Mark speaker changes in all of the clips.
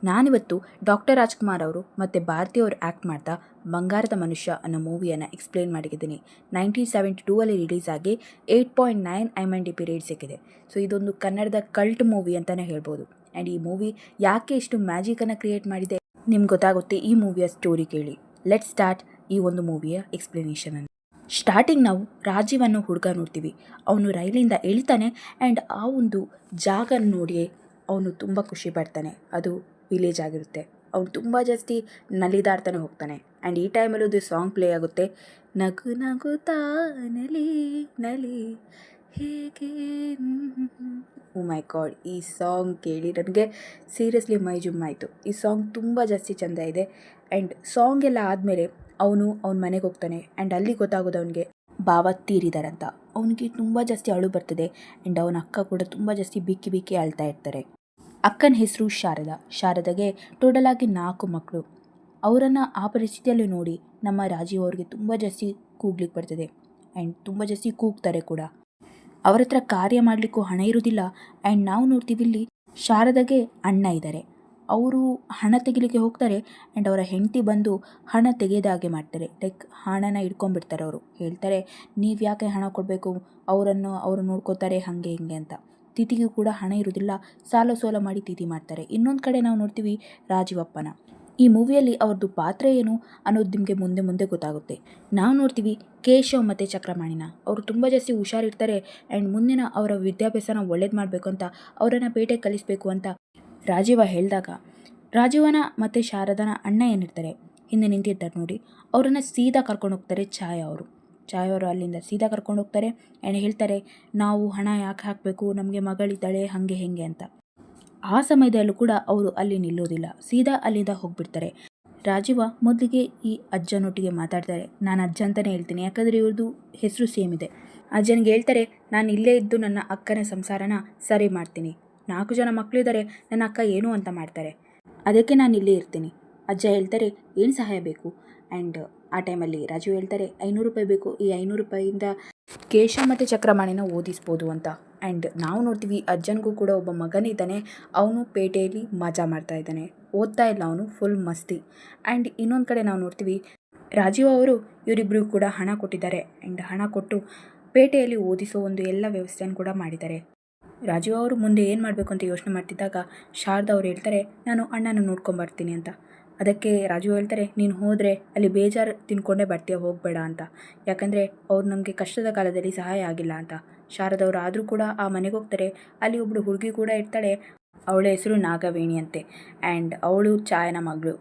Speaker 1: ನಾನಿವತ್ತು ಡಾಕ್ಟರ್ ರಾಜ್ಕುಮಾರ್ ಅವರು ಮತ್ತು ಭಾರತಿ ಅವರು ಆ್ಯಕ್ಟ್ ಮಾಡ್ತಾ ಬಂಗಾರದ ಮನುಷ್ಯ ಅನ್ನೋ ಮೂವಿಯನ್ನು ಎಕ್ಸ್ಪ್ಲೇನ್ ಮಾಡಿದ್ದೀನಿ. 1972 ಅಲ್ಲಿ ರಿಲೀಸ್ ಆಗಿ 8.9 IMDb ರೇಟ್ ಸಿಕ್ಕಿದೆ. ಸೊ ಇದೊಂದು ಕನ್ನಡದ ಕಲ್ಟ್ ಮೂವಿ ಅಂತಲೇ ಹೇಳ್ಬೋದು. ಆ್ಯಂಡ್ ಈ ಮೂವಿ ಯಾಕೆ ಇಷ್ಟು ಮ್ಯಾಜಿಕನ್ನು ಕ್ರಿಯೇಟ್ ಮಾಡಿದೆ ನಿಮ್ಗೆ ಗೊತ್ತಾಗುತ್ತೆ ಈ ಮೂವಿಯ ಸ್ಟೋರಿ ಕೇಳಿ. ಲೆಟ್ಸ್ ಸ್ಟಾರ್ಟ್ ಈ ಒಂದು ಮೂವಿಯ ಎಕ್ಸ್ಪ್ಲನೇಷನನ್ನು. ಸ್ಟಾರ್ಟಿಂಗ್ ನಾವು ರಾಜೀವನ್ನು ಹುಡುಗ ನೋಡ್ತೀವಿ. ಅವನು ರೈಲಿಂದ ಇಳಿತಾನೆ ಆ್ಯಂಡ್ ಆ ಒಂದು ಜಾಗ ನೋಡಿ ಅವನು ತುಂಬ ಖುಷಿ ಪಡ್ತಾನೆ. ಅದು ವಿಲೇಜ್ ಆಗಿರುತ್ತೆ. ಅವನು ತುಂಬ ಜಾಸ್ತಿ ನಲಿದಾಡ್ತಾನೆ ಹೋಗ್ತಾನೆ. ಆ್ಯಂಡ್ ಈ ಟೈಮಲ್ಲಿ ಒಂದು ಸಾಂಗ್ ಪ್ಲೇ ಆಗುತ್ತೆ, ನಗು ನಗುತ್ತಾ ನಲಿ ನಲಿ ಹೇಗೆ. ಓ ಮೈ ಗಾಡ್, ಈ ಸಾಂಗ್ ಕೇಳಿ ನನಗೆ ಸೀರಿಯಸ್ಲಿ ಮೈ ಜುಮ್ ಆಯಿತು. ಈ ಸಾಂಗ್ ತುಂಬ ಜಾಸ್ತಿ ಚೆಂದ ಇದೆ. ಆ್ಯಂಡ್ ಸಾಂಗ್ ಎಲ್ಲ ಆದಮೇಲೆ ಅವನು ಅವನ ಮನೆಗೆ ಹೋಗ್ತಾನೆ. ಆ್ಯಂಡ್ ಅಲ್ಲಿ ಗೊತ್ತಾಗೋದು ಅವನಿಗೆ ಭಾವ ತೀರಿದಾರಂತ. ಅವನಿಗೆ ತುಂಬ ಜಾಸ್ತಿ ಅಳು ಬರ್ತದೆ. ಆ್ಯಂಡ್ ಅವನ ಅಕ್ಕ ಕೂಡ ತುಂಬ ಜಾಸ್ತಿ ಬಿಕ್ಕಿ ಬಿಕ್ಕಿ ಅಳ್ತಾ ಇರ್ತಾರೆ. ಅಕ್ಕನ ಹೆಸರು ಶಾರದಾಗೆ ಟೋಟಲ್ ಆಗಿ 4 ಮಕ್ಕಳು. ಅವರನ್ನು ಆ ಪರಿಸ್ಥಿತಿಯಲ್ಲಿ ನೋಡಿ ನಮ್ಮ ರಾಜೀವ್ ಅವ್ರಿಗೆ ತುಂಬ ಜಾಸ್ತಿ ಕೂಗ್ಲಿಕ್ಕೆ ಬರ್ತದೆ. ಆ್ಯಂಡ್ ತುಂಬ ಜಾಸ್ತಿ ಕೂಗ್ತಾರೆ ಕೂಡ. ಅವರ ಹತ್ರ ಕಾರ್ಯ ಮಾಡಲಿಕ್ಕೂ ಹಣ ಇರೋದಿಲ್ಲ. ಆ್ಯಂಡ್ ನಾವು ನೋಡ್ತೀವಿ ಇಲ್ಲಿ ಶಾರದಾಗೆ ಅಣ್ಣ ಇದ್ದಾರೆ. ಅವರು ಹಣ ತೆಗಿಲಿಕ್ಕೆ ಹೋಗ್ತಾರೆ. ಆ್ಯಂಡ್ ಅವರ ಹೆಂಡತಿ ಬಂದು ಹಣ ತೆಗೆಯೋದಾಗೆ ಮಾಡ್ತಾರೆ. ಲೈಕ್ ಹಣನ ಇಟ್ಕೊಂಡ್ಬಿಡ್ತಾರೆ. ಅವರು ಹೇಳ್ತಾರೆ, ನೀವು ಯಾಕೆ ಹಣ ಕೊಡಬೇಕು, ಅವರು ನೋಡ್ಕೋತಾರೆ ಹಾಗೆ ಹಿಂಗೆ ಅಂತ. ತಿಥಿಗೂ ಕೂಡ ಹಣ ಇರೋದಿಲ್ಲ. ಸಾಲ ಸೋಲ ಮಾಡಿ ತಿಥಿ ಮಾಡ್ತಾರೆ. ಇನ್ನೊಂದು ಕಡೆ ನಾವು ನೋಡ್ತೀವಿ ರಾಜೀವಪ್ಪನ. ಈ ಮೂವಿಯಲ್ಲಿ ಅವ್ರದ್ದು ಪಾತ್ರ ಏನು ಅನ್ನೋದು ನಿಮಗೆ ಮುಂದೆ ಮುಂದೆ ಗೊತ್ತಾಗುತ್ತೆ. ನಾವು ನೋಡ್ತೀವಿ ಕೇಶವ್ ಮತ್ತು ಚಕ್ರಪಾಣಿನ. ಅವರು ತುಂಬ ಜಾಸ್ತಿ ಹುಷಾರಿರ್ತಾರೆ. ಆ್ಯಂಡ್ ಮುಂದಿನ ಅವರ ವಿದ್ಯಾಭ್ಯಾಸನ ಒಳ್ಳೇದು ಮಾಡಬೇಕು ಅಂತ, ಅವರನ್ನು ಪೇಟೆಗೆ ಕಲಿಸಬೇಕು ಅಂತ ರಾಜೀವ ಹೇಳಿದಾಗ, ರಾಜೀವನ ಮತ್ತು ಶಾರದನ ಅಣ್ಣ ಏನಿರ್ತಾರೆ ಹಿಂದೆ ನಿಂತಿರ್ತಾರೆ ನೋಡಿ, ಅವರನ್ನು ಸೀದಾ ಕರ್ಕೊಂಡು ಹೋಗ್ತಾರೆ ಛಾಯಾ ಅವರು ಅಲ್ಲಿಂದ ಸೀದಾ ಕರ್ಕೊಂಡು ಹೋಗ್ತಾರೆ. ಆ್ಯಂಡ್ ಹೇಳ್ತಾರೆ, ನಾವು ಹಣ ಯಾಕೆ ಹಾಕಬೇಕು, ನಮಗೆ ಮಗಳಿದ್ದಾಳೆ ಹಾಗೆ ಹೇಗೆ ಅಂತ. ಆ ಸಮಯದಲ್ಲೂ ಕೂಡ ಅವರು ಅಲ್ಲಿ ನಿಲ್ಲೋದಿಲ್ಲ, ಸೀದಾ ಅಲ್ಲಿಂದ ಹೋಗಿಬಿಡ್ತಾರೆ. ರಾಜೀವ ಮೊದಲಿಗೆ ಈ ಅಜ್ಜನೊಟ್ಟಿಗೆ ಮಾತಾಡ್ತಾರೆ. ನಾನು ಅಜ್ಜ ಅಂತಲೇ ಹೇಳ್ತೀನಿ, ಯಾಕಂದರೆ ಇವ್ರದ್ದು ಹೆಸರು ಸೇಮ್ ಇದೆ. ಅಜ್ಜನಿಗೆ ಹೇಳ್ತಾರೆ, ನಾನು ಇಲ್ಲೇ ಇದ್ದು ನನ್ನ ಅಕ್ಕನ ಸಂಸಾರನ ಸರಿ ಮಾಡ್ತೀನಿ. 4 ಜನ ಮಕ್ಕಳಿದ್ದಾರೆ, ನನ್ನ ಅಕ್ಕ ಏನು ಅಂತ ಮಾಡ್ತಾರೆ, ಅದಕ್ಕೆ ನಾನು ಇಲ್ಲೇ ಇರ್ತೀನಿ. ಅಜ್ಜ ಹೇಳ್ತಾರೆ, ಏನು ಸಹಾಯ ಬೇಕು? ಆ್ಯಂಡ್ ಆ ಟೈಮಲ್ಲಿ ರಾಜೀವ್ ಹೇಳ್ತಾರೆ, 500 ರೂಪಾಯಿ ಬೇಕು, ಈ 500 ರೂಪಾಯಿಯಿಂದ ಕೇಶವ್ ಮತ್ತು ಚಕ್ರಪಾಣಿನ ಓದಿಸ್ಬೋದು ಅಂತ. ಆ್ಯಂಡ್ ನಾವು ನೋಡ್ತೀವಿ ಅಜ್ಜನಿಗೂ ಕೂಡ ಒಬ್ಬ ಮಗನಿದ್ದಾನೆ. ಅವನು ಪೇಟೆಯಲ್ಲಿ ಮಜಾ ಮಾಡ್ತಾ ಇದ್ದಾನೆ, ಓದ್ತಾ ಇಲ್ಲ, ಅವನು ಫುಲ್ ಮಸ್ತಿ. ಆ್ಯಂಡ್ ಇನ್ನೊಂದು ಕಡೆ ನಾವು ನೋಡ್ತೀವಿ ರಾಜೀವ್ ಅವರು ಇವರಿಬ್ಬರಿಗೂ ಕೂಡ ಹಣ ಕೊಟ್ಟಿದ್ದಾರೆ. ಆ್ಯಂಡ್ ಹಣ ಕೊಟ್ಟು ಪೇಟೆಯಲ್ಲಿ ಓದಿಸೋ ಒಂದು ಎಲ್ಲ ವ್ಯವಸ್ಥೆಯನ್ನು ಕೂಡ ಮಾಡಿದ್ದಾರೆ. ರಾಜೀವ್ ಅವರು ಮುಂದೆ ಏನು ಮಾಡಬೇಕು ಅಂತ ಯೋಚನೆ ಮಾಡ್ತಿದ್ದಾಗ ಶಾರದಾ ಅವರು ಹೇಳ್ತಾರೆ, ನಾನು ಅಣ್ಣನ ನೋಡ್ಕೊಂಬರ್ತೀನಿ ಅಂತ. ಅದಕ್ಕೆ ರಾಜೀವ್ ಹೇಳ್ತಾರೆ, ನೀನು ಹೋದರೆ ಅಲ್ಲಿ ಬೇಜಾರು ತಿನ್ಕೊಂಡೇ ಬರ್ತೀಯ, ಹೋಗಬೇಡ ಅಂತ. ಯಾಕಂದರೆ ಅವ್ರು ನಮಗೆ ಕಷ್ಟದ ಕಾಲದಲ್ಲಿ ಸಹಾಯ ಆಗಿಲ್ಲ ಅಂತ. ಶಾರದವರು ಆದರೂ ಕೂಡ ಆ ಮನೆಗೆ ಹೋಗ್ತಾರೆ. ಅಲ್ಲಿ ಒಬ್ಬಳು ಹುಡುಗಿ ಕೂಡ ಇರ್ತಾಳೆ. ಅವಳ ಹೆಸರು ನಾಗವೇಣಿ ಅಂತೆ. ಆ್ಯಂಡ್ ಅವಳು ಛಾಯನ ಮಗಳು.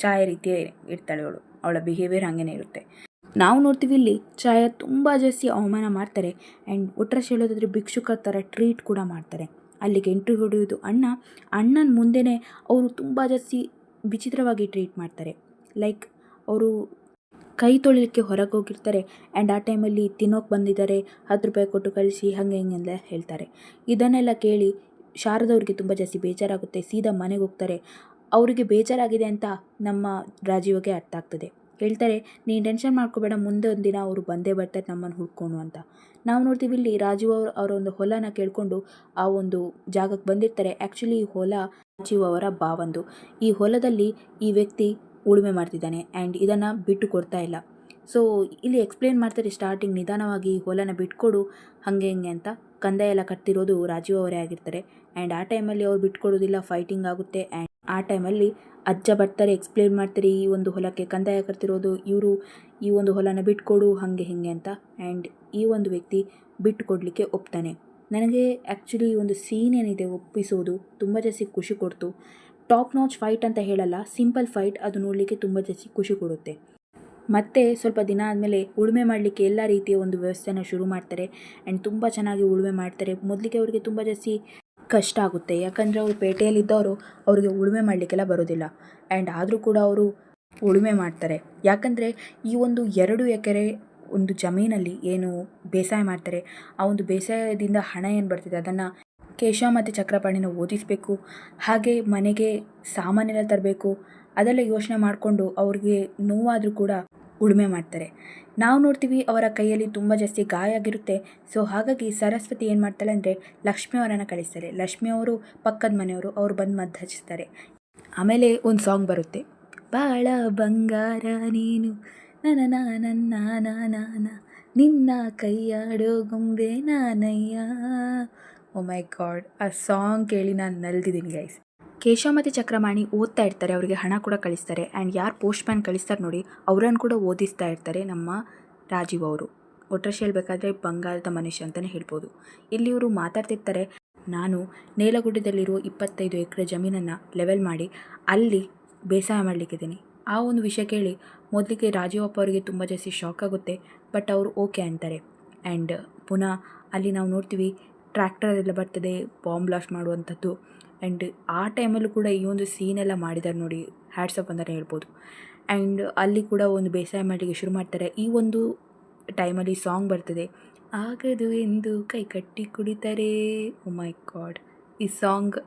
Speaker 1: ಛಾಯ ರೀತಿಯೇ ಇರ್ತಾಳೆ ಅವಳ ಬಿಹೇವಿಯರ್ ಹಾಗೇ ಇರುತ್ತೆ. ನಾವು ನೋಡ್ತೀವಿ ಇಲ್ಲಿ ಛಾಯಾ ತುಂಬ ಜಾಸ್ತಿ ಅವಮಾನ ಮಾಡ್ತಾರೆ. ಆ್ಯಂಡ್ ಒಟ್ರಾಶಿ ಹೇಳೋದಾದರೆ ಭಿಕ್ಷುಕರ ಥರ ಟ್ರೀಟ್ ಕೂಡ ಮಾಡ್ತಾರೆ. ಅಲ್ಲಿಗೆ ಎಂಟ್ರಿ ಹೊಡೆಯೋದು ಅಣ್ಣನ ಮುಂದೆನೇ ಅವರು ತುಂಬ ಜಾಸ್ತಿ ವಿಚಿತ್ರವಾಗಿ ಟ್ರೀಟ್ ಮಾಡ್ತಾರೆ. ಲೈಕ್ ಅವರು ಕೈ ತೊಳಿಲಿಕ್ಕೆ ಹೊರಗೆ ಹೋಗಿರ್ತಾರೆ. ಆ್ಯಂಡ್ ಆ ಟೈಮಲ್ಲಿ ತಿನ್ನೋಕೆ ಬಂದಿದ್ದಾರೆ, 10 ರೂಪಾಯಿ ಕೊಟ್ಟು ಕಳಿಸಿ ಹಾಗೆ ಹಿಂಗೆ ಎಲ್ಲ ಹೇಳ್ತಾರೆ. ಇದನ್ನೆಲ್ಲ ಕೇಳಿ ಶಾರದವ್ರಿಗೆ ತುಂಬ ಜಾಸ್ತಿ ಬೇಜಾರಾಗುತ್ತೆ. ಸೀದಾ ಮನೆಗೆ ಹೋಗ್ತಾರೆ. ಅವರಿಗೆ ಬೇಜಾರಾಗಿದೆ ಅಂತ ನಮ್ಮ ರಾಜೀವ್ಗೆ ಅರ್ಥ ಆಗ್ತದೆ. ಹೇಳ್ತಾರೆ, ನೀನು ಟೆನ್ಷನ್ ಮಾಡ್ಕೋಬೇಡ, ಮುಂದೆ ಒಂದು ದಿನ ಅವರು ಬಂದೇ ಬರ್ತಾರೆ ನಮ್ಮನ್ನು ಹುಡ್ಕೊಂಡು ಅಂತ. ನಾವು ನೋಡ್ತೀವಿ ಇಲ್ಲಿ ರಾಜೀವ್ ಅವರ ಒಂದು ಹೊಲನ ಕೇಳಿಕೊಂಡು ಆ ಒಂದು ಜಾಗಕ್ಕೆ ಬಂದಿರ್ತಾರೆ. ಆ್ಯಕ್ಚುಲಿ ಈ ಹೊಲ ರಾಜೀವ್ ಅವರ ಭಾವಂದು. ಈ ಹೊಲದಲ್ಲಿ ಈ ವ್ಯಕ್ತಿ ಉಳುಮೆ ಮಾಡ್ತಿದ್ದಾನೆ. ಆ್ಯಂಡ್ ಇದನ್ನು ಬಿಟ್ಟು ಕೊಡ್ತಾ ಇಲ್ಲ. ಸೊ ಇಲ್ಲಿ ಎಕ್ಸ್ಪ್ಲೇನ್ ಮಾಡ್ತಾರೆ ಸ್ಟಾರ್ಟಿಂಗ್ ನಿಧಾನವಾಗಿ, ಹೊಲನ ಬಿಟ್ಕೊಡು ಹಾಗೆ ಹಿಂಗೆ ಅಂತ. ಕಂದಾಯ ಎಲ್ಲ ಕಟ್ತಿರೋದು ರಾಜೀವ್ ಅವರೇ ಆಗಿರ್ತಾರೆ. ಆ್ಯಂಡ್ ಆ ಟೈಮಲ್ಲಿ ಅವ್ರು ಬಿಟ್ಕೊಡೋದಿಲ್ಲ, ಫೈಟಿಂಗ್ ಆಗುತ್ತೆ. ಆ್ಯಂಡ್ ಆ ಟೈಮಲ್ಲಿ ಅಜ್ಜ ಬರ್ತಾರೆ, ಎಕ್ಸ್ಪ್ಲೇನ್ ಮಾಡ್ತಾರೆ, ಈ ಒಂದು ಹೊಲಕ್ಕೆ ಕಂದಾಯ ಕಟ್ತಿರೋದು ಇವರು, ಈ ಒಂದು ಹೊಲನ ಬಿಟ್ಕೊಡು ಹಾಗೆ ಹಿಂಗೆ ಅಂತ. ಆ್ಯಂಡ್ ಈ ಒಂದು ವ್ಯಕ್ತಿ ಬಿಟ್ಟು ಕೊಡಲಿಕ್ಕೆ ಒಪ್ತಾನೆ. ನನಗೆ ಆ್ಯಕ್ಚುಲಿ ಈ ಒಂದು ಸೀನ್ ಏನಿದೆ ಒಪ್ಪಿಸೋದು ತುಂಬ ಜಾಸ್ತಿ ಖುಷಿ ಕೊಡ್ತು. ಟಾಪ್ ನಾಚ್ ಫೈಟ್ ಅಂತ ಹೇಳಲ್ಲ, ಸಿಂಪಲ್ ಫೈಟ್, ಅದು ನೋಡಲಿಕ್ಕೆ ತುಂಬ ಜಾಸ್ತಿ ಖುಷಿ ಕೊಡುತ್ತೆ. ಮತ್ತು ಸ್ವಲ್ಪ ದಿನ ಆದಮೇಲೆ ಉಳುಮೆ ಮಾಡಲಿಕ್ಕೆ ಎಲ್ಲ ರೀತಿಯ ಒಂದು ವ್ಯವಸ್ಥೆನ ಶುರು ಮಾಡ್ತಾರೆ. ಆ್ಯಂಡ್ ತುಂಬ ಚೆನ್ನಾಗಿ ಉಳುಮೆ ಮಾಡ್ತಾರೆ. ಮೊದಲಿಗೆ ಅವರಿಗೆ ತುಂಬ ಜಾಸ್ತಿ ಕಷ್ಟ ಆಗುತ್ತೆ, ಯಾಕಂದರೆ ಅವರು ಪೇಟೆಯಲ್ಲಿದ್ದವರು, ಅವರಿಗೆ ಉಳುಮೆ ಮಾಡಲಿಕ್ಕೆಲ್ಲ ಬರೋದಿಲ್ಲ. ಆ್ಯಂಡ್ ಆದರೂ ಕೂಡ ಅವರು ಉಳುಮೆ ಮಾಡ್ತಾರೆ. ಯಾಕಂದರೆ ಈ ಒಂದು 2 ಎಕರೆ ಒಂದು ಜಮೀನಲ್ಲಿ ಏನು ಬೇಸಾಯ ಮಾಡ್ತಾರೆ, ಆ ಒಂದು ಬೇಸಾಯದಿಂದ ಹಣ ಏನು ಬರ್ತಿದೆ ಅದನ್ನು ಕೇಶವ್ ಮತ್ತು ಚಕ್ರಪಾಣಿನ ಓದಿಸಬೇಕು, ಹಾಗೆ ಮನೆಗೆ ಸಾಮಾನೆಲ್ಲ ತರಬೇಕು. ಅದೆಲ್ಲ ಯೋಚನೆ ಮಾಡಿಕೊಂಡು ಅವ್ರಿಗೆ ನೋವಾದರೂ ಕೂಡ ಉಳುಮೆ ಮಾಡ್ತಾರೆ. ನಾವು ನೋಡ್ತೀವಿ ಅವರ ಕೈಯಲ್ಲಿ ತುಂಬ ಜಾಸ್ತಿ ಗಾಯ ಆಗಿರುತ್ತೆ. ಸೊ ಹಾಗಾಗಿ ಸರಸ್ವತಿ ಏನು ಮಾಡ್ತಾಳೆ ಅಂದರೆ ಲಕ್ಷ್ಮಿ ಅವರನ್ನು ಕಳಿಸ್ತಾರೆ. ಲಕ್ಷ್ಮಿ ಅವರು ಪಕ್ಕದ ಮನೆಯವರು, ಅವ್ರು ಬಂದು ಮದ್ದು ಹಚ್ತಾರೆ. ಆಮೇಲೆ ಒಂದು ಸಾಂಗ್ ಬರುತ್ತೆ, ಬಾಳ ಬಂಗಾರ ನೀನು ನನ್ನ ನನ್ನ ನಾನ ನಿನ್ನ ಕೈಯಾಡೋ ಗೊಂಬೆ ನಾನಯ್ಯ. ಓ ಮೈ ಗಾಡ್, ಆ ಸಾಂಗ್ ಕೇಳಿ ನಾನು ನಲ್ದಿದ್ದೀನಿ ಗೈಸ್. ಕೇಶವ ಮತ್ತು ಚಕ್ರಪಾಣಿ ಓದ್ತಾ ಇರ್ತಾರೆ, ಅವರಿಗೆ ಹಣ ಕೂಡ ಕಳಿಸ್ತಾರೆ. ಆ್ಯಂಡ್ ಯಾರು ಪೋಸ್ಟ್ ಮ್ಯಾನ್ ಕಳಿಸ್ತಾರೆ ನೋಡಿ, ಅವರನ್ನು ಕೂಡ ಓದಿಸ್ತಾ ಇರ್ತಾರೆ ನಮ್ಮ ರಾಜೀವ್ ಅವರು. ಒಟ್ಟರೆ ಹೇಳಬೇಕಾದ್ರೆ ಬಂಗಾರದ ಮನುಷ್ಯ ಅಂತಲೇ ಹೇಳ್ಬೋದು. ಇಲ್ಲಿ ಇವರು ಮಾತಾಡ್ತಿರ್ತಾರೆ, ನಾನು ನೇಲಗುಡ್ಡದಲ್ಲಿರೋ 25 ಎಕರೆ ಜಮೀನನ್ನು ಲೆವೆಲ್ ಮಾಡಿ ಅಲ್ಲಿ ಬೇಸಾಯ ಮಾಡಲಿಕ್ಕಿದ್ದೀನಿ. ಆ ಒಂದು ವಿಷಯ ಕೇಳಿ ಮೊದಲಿಗೆ ರಾಜೀವಪ್ಪ ಅವರಿಗೆ ತುಂಬ ಜಾಸ್ತಿ ಶಾಕ್ ಆಗುತ್ತೆ. ಬಟ್ ಅವರು ಓಕೆ ಅಂತಾರೆ. ಆ್ಯಂಡ್ ಪುನಃ ಅಲ್ಲಿ ನಾವು ನೋಡ್ತೀವಿ ಟ್ರ್ಯಾಕ್ಟರ್ ಎಲ್ಲ ಬರ್ತದೆ ಬಾಂಬ್ ಬ್ಲಾಸ್ಟ್ ಮಾಡುವಂಥದ್ದು. ಆ್ಯಂಡ್ ಆ ಟೈಮಲ್ಲೂ ಕೂಡ ಈ ಒಂದು ಸೀನೆಲ್ಲ ಮಾಡಿದ್ದಾರೆ ನೋಡಿ, ಹ್ಯಾಟ್ಸಪ್ ಅಂತಲೇ ಹೇಳ್ಬೋದು. ಆ್ಯಂಡ್ ಅಲ್ಲಿ ಕೂಡ ಒಂದು ಬೇಸಾಯ ಮಾಡಲಿಕ್ಕೆ ಶುರು ಮಾಡ್ತಾರೆ. ಈ ಒಂದು ಟೈಮಲ್ಲಿ ಸಾಂಗ್ ಬರ್ತದೆ, ಆಗದು ಎಂದು ಕೈ ಕಟ್ಟಿ ಕುಡಿತಾರೆ. ಓ ಮೈ ಗಾಡ್, ಈ ಸಾಂಗ್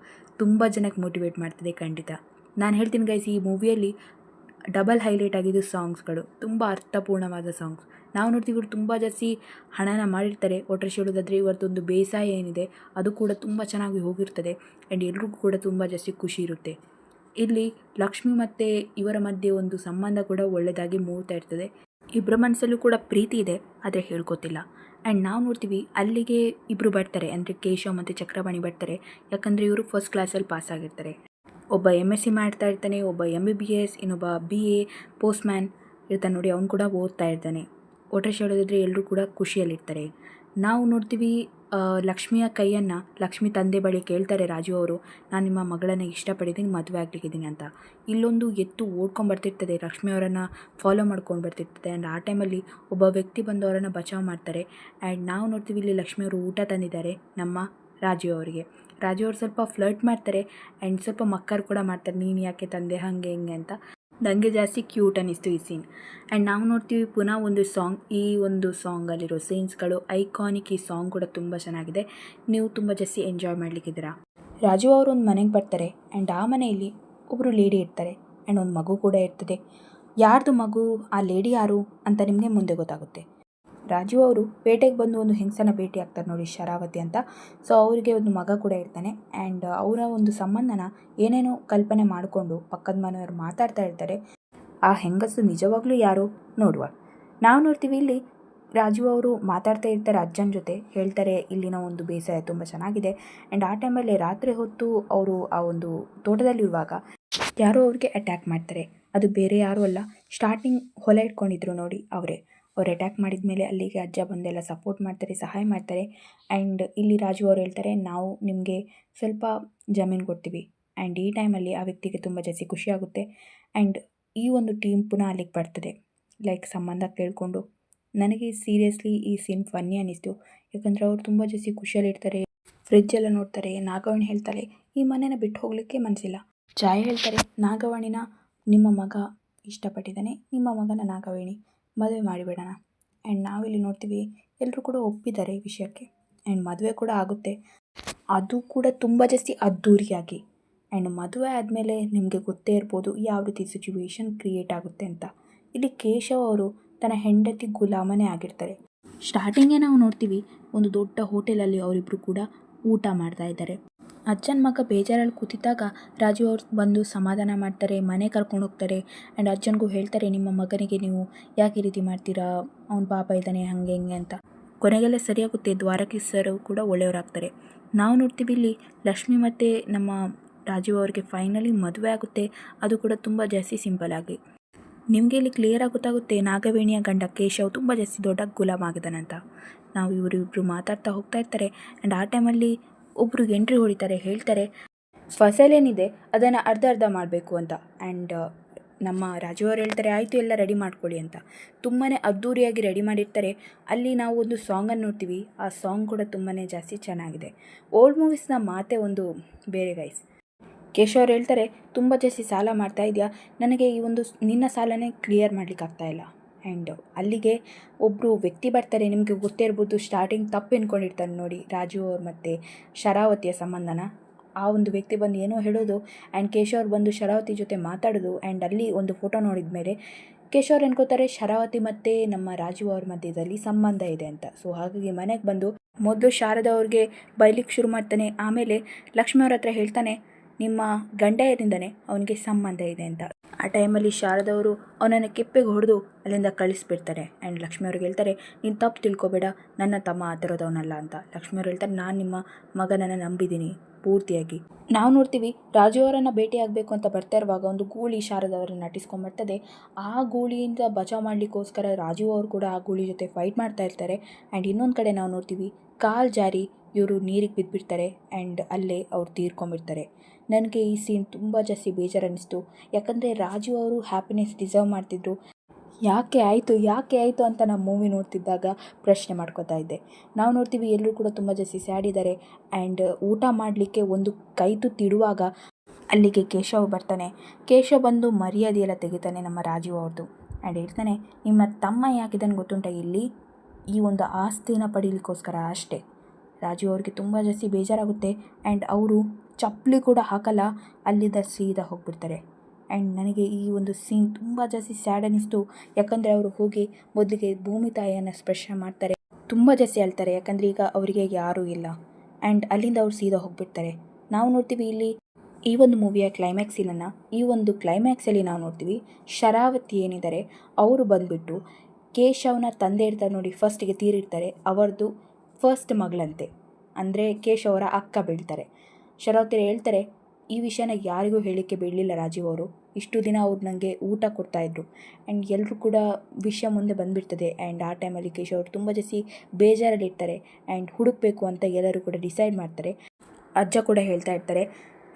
Speaker 1: ತುಂಬ ಜನಕ್ಕೆ ಮೋಟಿವೇಟ್ ಮಾಡ್ತದೆ ಖಂಡಿತ. ನಾನು ಹೇಳ್ತೀನಿ ಗೈಸ್, ಈ ಮೂವಿಯಲ್ಲಿ ಡಬಲ್ ಹೈಲೈಟ್ ಆಗಿದ್ದು ಸಾಂಗ್ಸ್ಗಳು, ತುಂಬ ಅರ್ಥಪೂರ್ಣವಾದ ಸಾಂಗ್ಸ್. ನಾವು ನೋಡ್ತೀವಿ ಇವರು ತುಂಬ ಜಾಸ್ತಿ ಹಣನ ಮಾಡಿರ್ತಾರೆ. ಒಟ್ಟರೆ ಹೇಳೋದಾದರೆ ಇವತ್ತೊಂದು ಬೇಸಾಯ ಏನಿದೆ ಅದು ಕೂಡ ತುಂಬ ಚೆನ್ನಾಗಿ ಹೋಗಿರ್ತದೆ. ಆ್ಯಂಡ್ ಎಲ್ರಿಗೂ ಕೂಡ ತುಂಬ ಜಾಸ್ತಿ ಖುಷಿ ಇರುತ್ತೆ. ಇಲ್ಲಿ ಲಕ್ಷ್ಮಿ ಮತ್ತು ಇವರ ಮಧ್ಯೆ ಒಂದು ಸಂಬಂಧ ಕೂಡ ಒಳ್ಳೆಯದಾಗಿ ಮೂಡ್ತಾ ಇರ್ತದೆ. ಇಬ್ಬರ ಮನಸ್ಸಲ್ಲೂ ಕೂಡ ಪ್ರೀತಿ ಇದೆ, ಆದರೆ ಹೇಳ್ಕೊತಿಲ್ಲ. ಆ್ಯಂಡ್ ನಾವು ನೋಡ್ತೀವಿ ಅಲ್ಲಿಗೆ ಇಬ್ಬರು ಬರ್ತಾರೆ, ಅಂದರೆ ಕೇಶವ ಮತ್ತು ಚಕ್ರಪಾಣಿ ಬರ್ತಾರೆ. ಯಾಕಂದರೆ ಇವರು ಫಸ್ಟ್ ಕ್ಲಾಸಲ್ಲಿ ಪಾಸ್ ಆಗಿರ್ತಾರೆ. ಒಬ್ಬ MSc ಮಾಡ್ತಾ ಇರ್ತಾನೆ, ಒಬ್ಬ MBBS, ಇನ್ನೊಬ್ಬ BA ಪೋಸ್ಟ್ ಮ್ಯಾನ್ ಇರ್ತಾನೆ ನೋಡಿ, ಅವ್ನು ಕೂಡ ಓದ್ತಾ ಇರ್ತಾನೆ. ಒಟ್ಟರೆ ಹೇಳೋದಾದರೆ ಎಲ್ಲರೂ ಕೂಡ ಖುಷಿಯಲ್ಲಿರ್ತಾರೆ. ನಾವು ನೋಡ್ತೀವಿ ಲಕ್ಷ್ಮಿಯ ಕೈಯನ್ನು ಲಕ್ಷ್ಮಿ ತಂದೆ ಬಳಿ ಕೇಳ್ತಾರೆ ರಾಜು ಅವರು, ನಾನು ನಿಮ್ಮ ಮಗಳನ್ನು ಇಷ್ಟಪಟ್ಟಿದ್ದೀನಿ, ಮದುವೆ ಆಗಲಿಕ್ಕಿದ್ದೀನಿ ಅಂತ. ಇಲ್ಲೊಂದು ಎತ್ತು ಓಡ್ಕೊಂಡ್ಬರ್ತಿರ್ತದೆ, ಲಕ್ಷ್ಮಿ ಅವರನ್ನು ಫಾಲೋ ಮಾಡ್ಕೊಂಡು ಬರ್ತಿರ್ತದೆ. ಆ್ಯಂಡ್ ಆ ಟೈಮಲ್ಲಿ ಒಬ್ಬ ವ್ಯಕ್ತಿ ಬಂದು ಅವರನ್ನು ಬಚಾವ್ ಮಾಡ್ತಾರೆ. ಆ್ಯಂಡ್ ನಾವು ನೋಡ್ತೀವಿ ಇಲ್ಲಿ ಲಕ್ಷ್ಮಿಯವರು ಊಟ ತಂದಿದ್ದಾರೆ ನಮ್ಮ ರಾಜು ಅವರಿಗೆ. ರಾಜು ಅವರು ಸ್ವಲ್ಪ ಫ್ಲರ್ಟ್ ಮಾಡ್ತಾರೆ ಆ್ಯಂಡ್ ಸ್ವಲ್ಪ ಮಕ್ಕರು ಕೂಡ ಮಾಡ್ತಾರೆ, ನೀನು ಯಾಕೆ ತಂದೆ ಹಾಗೆ ಹಿಂಗೆ ಅಂತ. ನನಗೆ ಜಾಸ್ತಿ ಕ್ಯೂಟ್ ಅನ್ನಿಸ್ತು ಈ ಸೀನ್. ಆ್ಯಂಡ್ ನಾವು ನೋಡ್ತೀವಿ ಪುನಃ ಒಂದು ಸಾಂಗ್, ಈ ಒಂದು ಸಾಂಗಲ್ಲಿರೋ ಸೀನ್ಸ್ಗಳು ಐಕಾನಿಕ್. ಈ ಸಾಂಗ್ ಕೂಡ ತುಂಬ ಚೆನ್ನಾಗಿದೆ, ನೀವು ತುಂಬ ಜಾಸ್ತಿ ಎಂಜಾಯ್ ಮಾಡಲಿಕ್ಕಿದ್ದೀರಾ. ರಾಜು ಅವರು ಒಂದು ಮನೆಗೆ ಬರ್ತಾರೆ ಆ್ಯಂಡ್ ಆ ಮನೆಯಲ್ಲಿ ಒಬ್ಬರು ಲೇಡಿ ಇರ್ತಾರೆ ಆ್ಯಂಡ್ ಒಂದು ಮಗು ಕೂಡ ಇರ್ತದೆ. ಯಾರ್ದು ಮಗು, ಆ ಲೇಡಿ ಯಾರು ಅಂತ ನಿಮಗೆ ಮುಂದೆ ಗೊತ್ತಾಗುತ್ತೆ. ರಾಜು ಅವರು ಪೇಟೆಗೆ ಬಂದು ಒಂದು ಹೆಂಗಸನ ಭೇಟಿ ಆಗ್ತಾರೆ ನೋಡಿ, ಶರಾವತಿ ಅಂತ. ಸೊ ಅವರಿಗೆ ಒಂದು ಮಗ ಕೂಡ ಇರ್ತಾನೆ. ಆ್ಯಂಡ್ ಅವರ ಒಂದು ಸಂಬಂಧನ ಏನೇನೋ ಕಲ್ಪನೆ ಮಾಡಿಕೊಂಡು ಪಕ್ಕದ ಮನೆಯವರು ಮಾತಾಡ್ತಾ ಇರ್ತಾರೆ. ಆ ಹೆಂಗಸು ನಿಜವಾಗ್ಲೂ ಯಾರು ನೋಡುವ. ನಾವು ನೋಡ್ತೀವಿ ಇಲ್ಲಿ ರಾಜು ಅವರು ಮಾತಾಡ್ತಾ ಇರ್ತಾರೆ ಅಜ್ಜನ ಜೊತೆ, ಹೇಳ್ತಾರೆ ಇಲ್ಲಿನ ಒಂದು ಬೇಸಾಯ ತುಂಬ ಚೆನ್ನಾಗಿದೆ. ಆ್ಯಂಡ್ ಆ ಟೈಮಲ್ಲಿ ರಾತ್ರಿ ಹೊತ್ತು ಅವರು ಆ ಒಂದು ತೋಟದಲ್ಲಿರುವಾಗ ಯಾರೋ ಅವ್ರಿಗೆ ಅಟ್ಯಾಕ್ ಮಾಡ್ತಾರೆ. ಅದು ಬೇರೆ ಯಾರೂ ಅಲ್ಲ, ಸ್ಟಾರ್ಟಿಂಗ್ ಹೊಲ ಇಟ್ಕೊಂಡಿದ್ರು ನೋಡಿ ಅವರೇ. ಅವ್ರು ಅಟ್ಯಾಕ್ ಮಾಡಿದ ಮೇಲೆ ಅಲ್ಲಿಗೆ ಅಜ್ಜ ಬಂದೆಲ್ಲ ಸಪೋರ್ಟ್ ಮಾಡ್ತಾರೆ, ಸಹಾಯ ಮಾಡ್ತಾರೆ. ಆ್ಯಂಡ್ ಇಲ್ಲಿ ರಾಜು ಅವರು ಹೇಳ್ತಾರೆ, ನಾವು ನಿಮಗೆ ಸ್ವಲ್ಪ ಜಮೀನು ಕೊಡ್ತೀವಿ. ಆ್ಯಂಡ್ ಈ ಟೈಮಲ್ಲಿ ಆ ವ್ಯಕ್ತಿಗೆ ತುಂಬ ಜಾಸ್ತಿ ಖುಷಿಯಾಗುತ್ತೆ. ಆ್ಯಂಡ್ ಈ ಒಂದು ಟೀಮ್ ಪುನಃ ಅಲ್ಲಿಗೆ ಬರ್ತದೆ, ಲೈಕ್ ಸಂಬಂಧ ಕೇಳಿಕೊಂಡು. ನನಗೆ ಸೀರಿಯಸ್ಲಿ ಈ ಸೀನ್ ಫನ್ನಿ ಅನ್ನಿಸ್ತು, ಯಾಕಂದರೆ ಅವ್ರು ತುಂಬ ಜಾಸ್ತಿ ಖುಷಿಯಲ್ಲಿರ್ತಾರೆ. ಫ್ರಿಜ್ಜೆಲ್ಲ ನೋಡ್ತಾರೆ. ನಾಗವಾಣಿ ಹೇಳ್ತಾರೆ ಈ ಮನೇನ ಬಿಟ್ಟು ಹೋಗಲಿಕ್ಕೆ ಮನಸ್ಸಿಲ್ಲ. ಛಾಯಾ ಹೇಳ್ತಾರೆ, ನಾಗವಾಣಿನ ನಿಮ್ಮ ಮಗ ಇಷ್ಟಪಟ್ಟಿದ್ದಾನೆ, ನಿಮ್ಮ ಮಗನ ನಾಗವೇಣಿ ಮದುವೆ ಮಾಡಿಬಿಡೋಣ. ಆ್ಯಂಡ್ ನಾವಿಲ್ಲಿ ನೋಡ್ತೀವಿ ಎಲ್ಲರೂ ಕೂಡ ಒಪ್ಪಿದ್ದಾರೆ ಈ ವಿಷಯಕ್ಕೆ. ಆ್ಯಂಡ್ ಮದುವೆ ಕೂಡ ಆಗುತ್ತೆ, ಅದು ಕೂಡ ತುಂಬ ಜಾಸ್ತಿ ಅದ್ಧೂರಿಯಾಗಿ. ಆ್ಯಂಡ್ ಮದುವೆ ಆದಮೇಲೆ ನಿಮಗೆ ಗೊತ್ತೇ ಇರ್ಬೋದು ಯಾವ ರೀತಿ ಸಿಚುವೇಶನ್ ಕ್ರಿಯೇಟ್ ಆಗುತ್ತೆ ಅಂತ. ಇಲ್ಲಿ ಕೇಶವ್ ಅವರು ತನ್ನ ಹೆಂಡತಿ ಗುಲಾಮನೇ ಆಗಿರ್ತಾರೆ. ಸ್ಟಾರ್ಟಿಂಗೇ ನಾವು ನೋಡ್ತೀವಿ ಒಂದು ದೊಡ್ಡ ಹೋಟೆಲಲ್ಲಿ ಅವರಿಬ್ಬರು ಕೂಡ ಊಟ ಮಾಡ್ತಾ ಇದ್ದಾರೆ. ಅಜ್ಜನ ಮಗ ಬೇಜಾರಲ್ಲಿ ಕೂತಿದ್ದಾಗ ರಾಜು ಅವ್ರು ಬಂದು ಸಮಾಧಾನ ಮಾಡ್ತಾರೆ, ಮನೆ ಕರ್ಕೊಂಡು ಹೋಗ್ತಾರೆ. ಆ್ಯಂಡ್ ಅಜ್ಜನಿಗೂ ಹೇಳ್ತಾರೆ, ನಿಮ್ಮ ಮಗನಿಗೆ ನೀವು ಯಾಕೆ ಈ ರೀತಿ ಮಾಡ್ತೀರಾ, ಅವ್ನು ಪಾಪ ಇದ್ದಾನೆ ಹಾಗೆ ಹಿಂಗೆ ಅಂತ. ಕೊನೆಗೆಲ್ಲ ಸರಿಯಾಗುತ್ತೆ, ದ್ವಾರಕೀಶ್ ಸರ್ ಕೂಡ ಒಳ್ಳೆಯವರಾಗ್ತಾರೆ. ನಾವು ನೋಡ್ತೀವಿ ಇಲ್ಲಿ ಲಕ್ಷ್ಮಿ ಮತ್ತು ನಮ್ಮ ರಾಜೀವ್ ಅವ್ರಿಗೆ ಫೈನಲಿ ಮದುವೆ ಆಗುತ್ತೆ, ಅದು ಕೂಡ ತುಂಬ ಜಾಸ್ತಿ ಸಿಂಪಲ್ ಆಗಿ. ನಿಮಗೆ ಇಲ್ಲಿ ಕ್ಲಿಯರಾಗಿ ಗೊತ್ತಾಗುತ್ತೆ ನಾಗವೇಣಿಯ ಗಂಡ ಕೇಶವ್ ತುಂಬ ಜಾಸ್ತಿ ದೊಡ್ಡ ಗುಲಾಮ್ ಆಗಿದ್ದಾನಂತ. ನಾವು ಇವರಿಬ್ಬರು ಮಾತಾಡ್ತಾ ಹೋಗ್ತಾ ಇರ್ತಾರೆ. ಆ್ಯಂಡ್ ಆ ಟೈಮಲ್ಲಿ ಒಬ್ಬರು ಎಂಟ್ರಿ ಹೊಡಿತಾರೆ, ಹೇಳ್ತಾರೆ ಫಸಲೇನಿದೆ ಅದನ್ನು ಅರ್ಧ ಮಾಡಬೇಕು ಅಂತ. ಆ್ಯಂಡ್ ನಮ್ಮ ರಾಜು ಅವರು ಹೇಳ್ತಾರೆ ಆಯಿತು ಎಲ್ಲ ರೆಡಿ ಮಾಡ್ಕೊಳ್ಳಿ ಅಂತ. ತುಂಬಾ ಅದ್ಧೂರಿಯಾಗಿ ರೆಡಿ ಮಾಡಿರ್ತಾರೆ. ಅಲ್ಲಿ ನಾವು ಒಂದು ಸಾಂಗನ್ನು ನೋಡ್ತೀವಿ, ಆ ಸಾಂಗ್ ಕೂಡ ತುಂಬಾ ಜಾಸ್ತಿ ಚೆನ್ನಾಗಿದೆ. ಓಲ್ಡ್ ಮೂವೀಸ್ನ ಮಾತೇ ಒಂದು ಬೇರೆ ಗೈಸ್. ಕೇಶವ್ ಅವ್ರು ಹೇಳ್ತಾರೆ, ತುಂಬ ಜಾಸ್ತಿ ಸಾಲ ಮಾಡ್ತಾ ಇದೆಯಾ, ನನಗೆ ಈ ಒಂದು ನಿನ್ನ ಸಾಲನೇ ಕ್ಲಿಯರ್ ಮಾಡಲಿಕ್ಕೆ ಆಗ್ತಾಯಿಲ್ಲ. ಆ್ಯಂಡ್ ಅಲ್ಲಿಗೆ ಒಬ್ಬರು ವ್ಯಕ್ತಿ ಬರ್ತಾರೆ, ನಿಮಗೆ ಗೊತ್ತೇ ಇರ್ಬೋದು, ಸ್ಟಾರ್ಟಿಂಗ್ ತಪ್ಪು ಎನ್ಕೊಂಡಿರ್ತಾರೆ ನೋಡಿ ರಾಜು ಅವ್ರು ಮತ್ತು ಶರಾವತಿಯ ಸಂಬಂಧನ. ಆ ಒಂದು ವ್ಯಕ್ತಿ ಬಂದು ಏನೋ ಹೇಳೋದು ಆ್ಯಂಡ್ ಕೇಶವ್ ಅವ್ರು ಬಂದು ಶರಾವತಿ ಜೊತೆ ಮಾತಾಡೋದು. ಆ್ಯಂಡ್ ಅಲ್ಲಿ ಒಂದು ಫೋಟೋ ನೋಡಿದ ಮೇಲೆ ಕೇಶವ್ ಅವ್ರು ಅನ್ಕೋತಾರೆ ಶರಾವತಿ ಮತ್ತು ನಮ್ಮ ರಾಜು ಅವ್ರ ಮಧ್ಯದಲ್ಲಿ ಸಂಬಂಧ ಇದೆ ಅಂತ. ಸೊ ಹಾಗಾಗಿ ಮನೆಗೆ ಬಂದು ಮೊದಲು ಶಾರದಾ ಅವ್ರಿಗೆ ಬೈಲಿಕ್ಕೆ ಶುರು ಮಾಡ್ತಾನೆ. ಆಮೇಲೆ ಲಕ್ಷ್ಮಿ ಅವ್ರ ಹತ್ರ ಹೇಳ್ತಾನೆ ನಿಮ್ಮ ಗಂಡನಿಂದನೇ ಅವನಿಗೆ ಸಂಬಂಧ ಇದೆ ಅಂತ. ಆ ಟೈಮಲ್ಲಿ ಶಾರದವರು ಅವನನ್ನು ಕೆಪ್ಪೆಗೆ ಹೊಡೆದು ಅಲ್ಲಿಂದ ಕಳಿಸ್ಬಿಡ್ತಾರೆ. ಆ್ಯಂಡ್ ಲಕ್ಷ್ಮಿ ಅವ್ರಿಗೆ ಹೇಳ್ತಾರೆ ನೀನು ತಪ್ಪು ತಿಳ್ಕೊಬೇಡ, ನನ್ನ ತಮ್ಮ ಆ ಥರದವನಲ್ಲ ಅಂತ. ಲಕ್ಷ್ಮಿ ಅವ್ರು ಹೇಳ್ತಾರೆ ನಾನು ನಿಮ್ಮ ಮಗನನ್ನು ನಂಬಿದ್ದೀನಿ ಪೂರ್ತಿಯಾಗಿ. ನಾವು ನೋಡ್ತೀವಿ ರಾಜು ಅವರನ್ನು ಭೇಟಿಯಾಗಬೇಕು ಅಂತ ಬರ್ತಾ ಇರುವಾಗ ಒಂದು ಗೂಳಿ ಶಾರದವರನ್ನು ನಟಿಸ್ಕೊಂಬರ್ತದೆ. ಆ ಗೂಳಿಯಿಂದ ಬಚಾವ್ ಮಾಡಲಿಕ್ಕೋಸ್ಕರ ರಾಜು ಅವರು ಕೂಡ ಆ ಗೂಳಿ ಜೊತೆ ಫೈಟ್ ಮಾಡ್ತಾ ಇರ್ತಾರೆ. ಆ್ಯಂಡ್ ಇನ್ನೊಂದು ಕಡೆ ನಾವು ನೋಡ್ತೀವಿ ಕಾಲು ಜಾರಿ ಇವರು ನೀರಿಗೆ ಬಿದ್ದುಬಿಡ್ತಾರೆ ಆ್ಯಂಡ್ ಅಲ್ಲೇ ಅವ್ರು ತೀರ್ಕೊಂಬಿಡ್ತಾರೆ. ನನಗೆ ಈ ಸೀನ್ ತುಂಬ ಜಾಸ್ತಿ ಬೇಜಾರು ಅನ್ನಿಸ್ತು. ಯಾಕಂದರೆ ರಾಜು ಅವರು ಹ್ಯಾಪಿನೆಸ್ ಡಿಸರ್ವ್ ಮಾಡ್ತಿದ್ರು. ಯಾಕೆ ಆಯಿತು ಅಂತ ನಾನು ಮೂವಿ ನೋಡ್ತಿದ್ದಾಗ ಪ್ರಶ್ನೆ ಮಾಡ್ಕೋತಾ ಇದ್ದೆ. ನಾವು ನೋಡ್ತೀವಿ ಎಲ್ಲರೂ ಕೂಡ ತುಂಬ ಜಾಸ್ತಿ ಸ್ಯಾಡ್ ಇದ್ದಾರೆ. ಆ್ಯಂಡ್ ಊಟ ಮಾಡಲಿಕ್ಕೆ ಒಂದು ಕೈ ತುತ್ತಿಡುವಾಗ ಅಲ್ಲಿಗೆ ಕೇಶವ್ ಬರ್ತಾನೆ. ಕೇಶವ್ ಬಂದು ಮರ್ಯಾದೆಯೆಲ್ಲ ತೆಗಿತಾನೆ ನಮ್ಮ ರಾಜು ಅವ್ರದ್ದು. ಆ್ಯಂಡ್ ಹೇಳ್ತಾನೆ ನಿಮ್ಮ ತಮ್ಮ ಯಾಕಿದ್ದಾನೆ ಗೊತ್ತುಂಟ, ಇಲ್ಲಿ ಈ ಒಂದು ಆಸ್ತಿನ ಪಡೀಲಿಕ್ಕೋಸ್ಕರ ಅಷ್ಟೇ. ರಾಜು ಅವ್ರಿಗೆ ತುಂಬ ಜಾಸ್ತಿ ಬೇಜಾರಾಗುತ್ತೆ. ಆ್ಯಂಡ್ ಅವರು ಚಪ್ಪಲಿ ಕೂಡ ಹಾಕಲ್ಲ, ಅಲ್ಲಿಂದ ಸೀದಾ ಹೋಗಿಬಿಡ್ತಾರೆ. ಆ್ಯಂಡ್ ನನಗೆ ಈ ಒಂದು ಸೀನ್ ತುಂಬ ಜಾಸ್ತಿ ಸ್ಯಾಡ್ ಅನ್ನಿಸ್ತು. ಯಾಕಂದರೆ ಅವರು ಹೋಗಿ ಮೊದಲಿಗೆ ಭೂಮಿ ತಾಯಿಯನ್ನು ಸ್ಪರ್ಶ ಮಾಡ್ತಾರೆ, ತುಂಬ ಜಾಸ್ತಿ ಅಳ್ತಾರೆ. ಯಾಕಂದರೆ ಈಗ ಅವರಿಗೆ ಯಾರೂ ಇಲ್ಲ. ಆ್ಯಂಡ್ ಅಲ್ಲಿಂದ ಅವ್ರು ಸೀದಾ ಹೋಗಿಬಿಡ್ತಾರೆ. ನಾವು ನೋಡ್ತೀವಿ ಇಲ್ಲಿ ಈ ಒಂದು ಮೂವಿಯ ಕ್ಲೈಮ್ಯಾಕ್ಸ್ ಸೀನನ್ನು. ಈ ಒಂದು ಕ್ಲೈಮ್ಯಾಕ್ಸಲ್ಲಿ ನಾವು ನೋಡ್ತೀವಿ ಶರಾವತಿ ಏನಿದ್ದಾರೆ ಅವರು ಬಂದುಬಿಟ್ಟು ಕೇಶವ್ನ ತಂದೆ ಇರ್ತಾರೆ ನೋಡಿ, ಫಸ್ಟಿಗೆ ತೀರಿರ್ತಾರೆ, ಅವರದು ಫಸ್ಟ್ ಮಗಳಂತೆ. ಅಂದರೆ ಕೇಶವ್ ಅವರ ಅಕ್ಕ ಬೀಳ್ತಾರೆ. ಶರಾವತಿ ಹೇಳ್ತಾರೆ ಈ ವಿಷಯನ ಯಾರಿಗೂ ಹೇಳಲಿಕ್ಕೆ ಬಿಡಲಿಲ್ಲ ರಾಜೀವ್ ಅವರು. ಇಷ್ಟು ದಿನ ಅವ್ರು ನನಗೆ ಊಟ ಕೊಡ್ತಾಯಿದ್ರು. ಆ್ಯಂಡ್ ಎಲ್ಲರೂ ಕೂಡ ವಿಷಯ ಮುಂದೆ ಬಂದುಬಿಡ್ತದೆ. ಆ್ಯಂಡ್ ಆ ಟೈಮಲ್ಲಿ ಕೇಶವ್ ಅವರು ತುಂಬ ಜಾಸ್ತಿ ಬೇಜಾರಲ್ಲಿರ್ತಾರೆ. ಆ್ಯಂಡ್ ಹುಡುಕಬೇಕು ಅಂತ ಎಲ್ಲರೂ ಕೂಡ ಡಿಸೈಡ್ ಮಾಡ್ತಾರೆ. ಅಜ್ಜ ಕೂಡ ಹೇಳ್ತಾ ಇರ್ತಾರೆ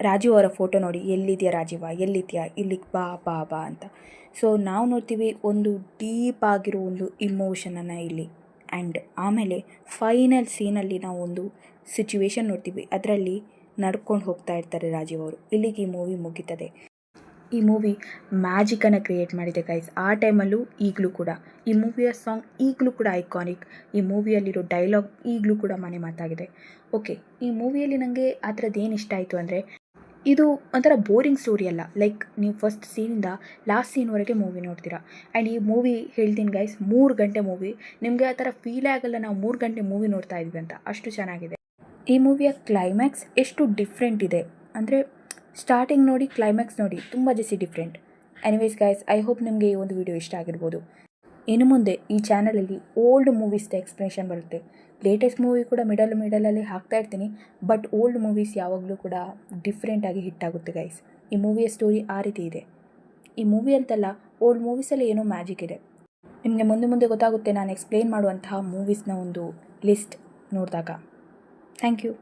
Speaker 1: ರಾಜೀವ್ ಅವರ ಫೋಟೋ ನೋಡಿ, ಎಲ್ಲಿದೆಯಾ ರಾಜೀವ, ಎಲ್ಲಿದೆಯಾ, ಇಲ್ಲಿಗೆ ಬಾ ಬಾ ಬಾ ಅಂತ. ಸೊ ನಾವು ನೋಡ್ತೀವಿ ಒಂದು ಡೀಪ್ ಆಗಿರೋ ಒಂದು ಇಮೋಷನನ್ನು ಇಲ್ಲಿ. ಆ್ಯಂಡ್ ಆಮೇಲೆ ಫೈನಲ್ ಸೀನಲ್ಲಿ ನಾವು ಒಂದು ಸಿಚುವೇಶನ್ ನೋಡ್ತೀವಿ, ಅದರಲ್ಲಿ ನಡ್ಕೊಂಡು ಹೋಗ್ತಾ ಇರ್ತಾರೆ ರಾಜೀವ್ ಅವರು. ಇಲ್ಲಿಗೆ ಈ ಮೂವಿ ಮುಗೀತದೆ. ಈ ಮೂವಿ ಮ್ಯಾಜಿಕನ್ನು ಕ್ರಿಯೇಟ್ ಮಾಡಿದೆ ಗೈಸ್. ಆ ಟೈಮಲ್ಲೂ ಈಗಲೂ ಕೂಡ ಈ ಮೂವಿಯ ಸಾಂಗ್ ಈಗಲೂ ಕೂಡ ಐಕಾನಿಕ್. ಈ ಮೂವಿಯಲ್ಲಿರೋ ಡೈಲಾಗ್ ಈಗಲೂ ಕೂಡ ಮನೆ ಮಾತಾಗಿದೆ. ಓಕೆ, ಈ ಮೂವಿಯಲ್ಲಿ ನನಗೆ ಆ ಥರದ್ದು ಏನು ಇಷ್ಟ ಆಯಿತು ಅಂದರೆ, ಇದು ಒಂಥರ ಬೋರಿಂಗ್ ಸ್ಟೋರಿ ಅಲ್ಲ. ಲೈಕ್ ನೀವು ಫಸ್ಟ್ ಸೀನಿಂದ ಲಾಸ್ಟ್ ಸೀನ್ವರೆಗೆ ಮೂವಿ ನೋಡ್ತೀರಾ. ಆ್ಯಂಡ್ ಈ ಮೂವಿ ಹೇಳ್ತೀನಿ ಗೈಸ್ 3 ಗಂಟೆ ಮೂವಿ. ನಿಮಗೆ ಆ ಥರ ಫೀಲೇ ಆಗಲ್ಲ ನಾವು 3 ಗಂಟೆ ಮೂವಿ ನೋಡ್ತಾ ಇದ್ವಿ ಅಂತ, ಅಷ್ಟು ಚೆನ್ನಾಗಿದೆ. ಈ ಮೂವಿಯ ಕ್ಲೈಮ್ಯಾಕ್ಸ್ ಎಷ್ಟು ಡಿಫ್ರೆಂಟ್ ಇದೆ ಅಂದರೆ, ಸ್ಟಾರ್ಟಿಂಗ್ ನೋಡಿ ಕ್ಲೈಮ್ಯಾಕ್ಸ್ ನೋಡಿ ತುಂಬ ಜಾಸ್ತಿ different. Anyways guys, I hope ನಿಮಗೆ ಈ ಒಂದು ವಿಡಿಯೋ ಇಷ್ಟ ಆಗಿರ್ಬೋದು. ಇನ್ನು ಮುಂದೆ ಈ ಚಾನಲಲ್ಲಿ ಓಲ್ಡ್ ಮೂವೀಸ್ದ ಎಕ್ಸ್ಪ್ಲನೇಷನ್ ಬರುತ್ತೆ. ಲೇಟೆಸ್ಟ್ ಮೂವಿ ಕೂಡ ಮಿಡಲಲ್ಲಿ ಹಾಕ್ತಾ ಇರ್ತೀನಿ. ಬಟ್ ಓಲ್ಡ್ ಮೂವೀಸ್ ಯಾವಾಗಲೂ ಕೂಡ ಡಿಫ್ರೆಂಟಾಗಿ ಹಿಟ್ಟಾಗುತ್ತೆ ಗೈಸ್. ಈ ಮೂವಿಯ ಸ್ಟೋರಿ ಆ ರೀತಿ ಇದೆ. ಈ ಮೂವಿ ಅಂತಲ್ಲ, ಓಲ್ಡ್ ಮೂವೀಸಲ್ಲಿ ಏನೋ ಮ್ಯಾಜಿಕ್ ಇದೆ. ನಿಮಗೆ ಮುಂದೆ ಗೊತ್ತಾಗುತ್ತೆ ನಾನು ಎಕ್ಸ್ಪ್ಲೇನ್ ಮಾಡುವಂತಹ ಮೂವೀಸ್ನ ಒಂದು ಲಿಸ್ಟ್ ನೋಡಿದಾಗ. Thank you.